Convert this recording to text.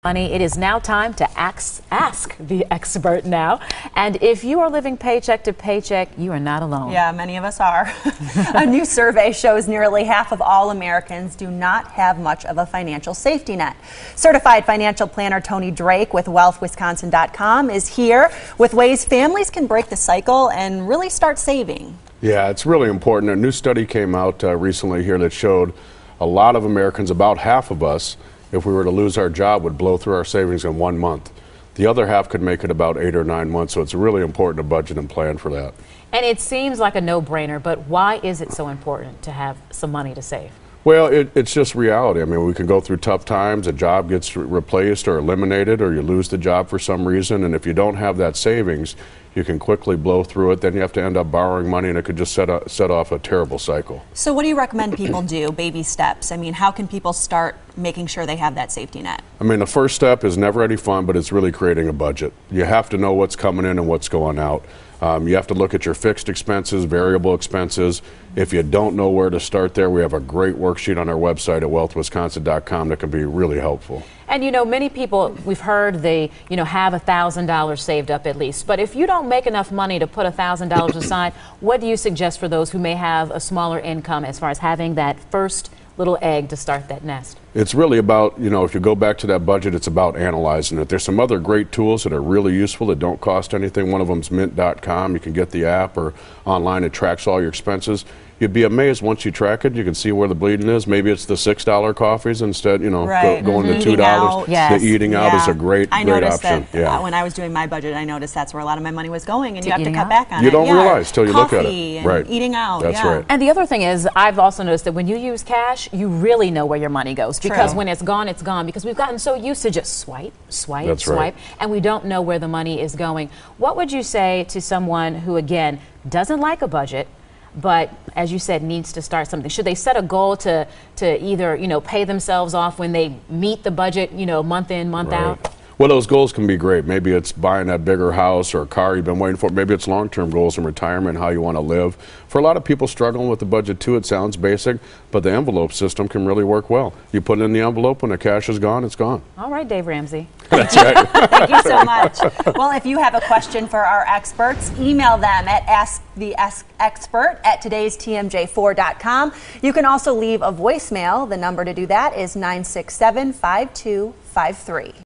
Money. It is now time to ask the expert now. And if you are living paycheck to paycheck, you are not alone. Yeah, many of us are. A new survey shows nearly half of all Americans do not have much of a financial safety net. Certified financial planner Tony Drake with wealthwisconsin.com is here with ways families can break the cycle and really start saving. Yeah, it's really important. A new study came out recently here that showed a lot of Americans, about half of us, if we were to lose our job, would blow through our savings in 1 month. The other half could make it about 8 or 9 months, so it's really important to budget and plan for that. And it seems like a no-brainer, but why is it so important to have some money to save? Well, it's just reality. I mean, we can go through tough times, a job gets replaced or eliminated, or you lose the job for some reason, and if you don't have that savings, you can quickly blow through it. Then you have to end up borrowing money, and it could just set off a terrible cycle. So what do you recommend people do, baby steps? I mean, how can people start making sure they have that safety net? I mean, the first step is never any fun, but it's really creating a budget. You have to know what's coming in and what's going out. You have to look at your fixed expenses, variable expenses. If you don't know where to start there, we have a great worksheet on our website at wealthwisconsin.com that can be really helpful. And you know, many people, we've heard they, have $1,000 saved up at least. But if you don't make enough money to put $1,000 aside, what do you suggest for those who may have a smaller income as far as having that first little egg to start that nest? It's really about, if you go back to that budget, it's about analyzing it. There's some other great tools that are really useful that don't cost anything. One of them is mint.com. You can get the app, or online it tracks all your expenses. You'd be amazed once you track it. You can see where the bleeding is. Maybe it's the $6 coffees instead, right. Going to $2. Yes. The eating out is a great option. That, when I was doing my budget, I noticed that's where a lot of my money was going, and you have to cut back on it. You don't realize till you look at it. Right. Eating out. That's right. And the other thing is, I've also noticed that when you use cash, you really know where your money goes. Because when it's gone, it's gone. Because we've gotten so used to just swipe, and we don't know where the money is going. What would you say to someone who, again, doesn't like a budget, but as you said, needs to start something? Should they set a goal to either pay themselves off when they meet the budget, month in, month out? Well, those goals can be great. Maybe it's buying that bigger house or a car you've been waiting for. Maybe it's long-term goals in retirement, how you want to live. For a lot of people struggling with the budget too, it sounds basic, but the envelope system can really work well. You put it in the envelope, when the cash is gone, it's gone. All right, Dave Ramsey. That's right. Thank you so much. Well, if you have a question for our experts, email them at asktheexpert@todaystmj4.com. You can also leave a voicemail. The number to do that is 967-5253.